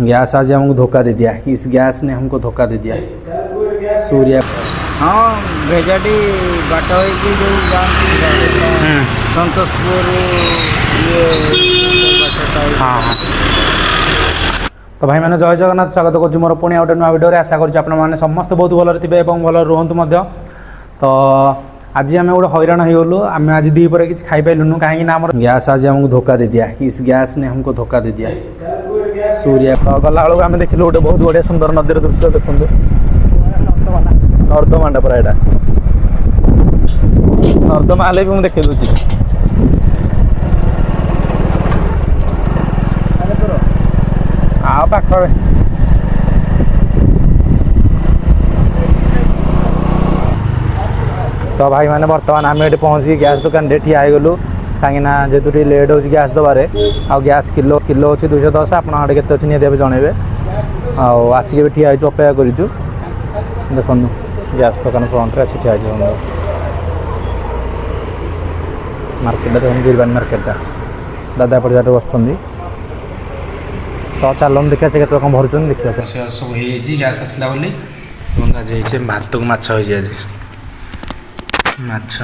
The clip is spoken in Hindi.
गैस आज हमको धोखा दे दिया, इस गैस ने हमको धोखा दे दिया। सूर्य हाँ भेजाटी बाट हो सतोषपुर हाँ हाँ तो भाई मैंने जय जगन्नाथ स्वागत करुँ मोर पुणी गोटे नुआ भिडियो आशा करें समस्त बहुत भलरे थे और भल रुहतु तो आज आम गोटे हैरान हो गलु आम आज दीपर किसी खाई पाइलुनु कहीं गैस आज हमको धोखा दे दिया, इस गैस ने हमको धोखा दे दिया। सूर्य गला बेलू आम देखिलु गोटे बहुत बढ़िया सुंदर नदीर दृश्य देखु नर्दमाटा पूरा यहाँ नर्दमा हेल्ले भी मुझे देखे दूसरी पाख तो भाई मैंने बर्तमान आम ये पहुँची गैस दुकान ठिया गलु कहीं जेहतु लेट हो गैस दबारे आ गैस किलो किलो अच्छी 210 आपड़े के निहत जनइबे आसिक भी ठिया अपेक्षा करूँ देखो गैस दुकान फ्रंट अच्छी ठिया मार्केट देखो जिरबान मार्केट दादा पड़ जाते बस तो चलो देखा से कम भर देखा सब गैस आसला बोली आज भात को माछ आज माछ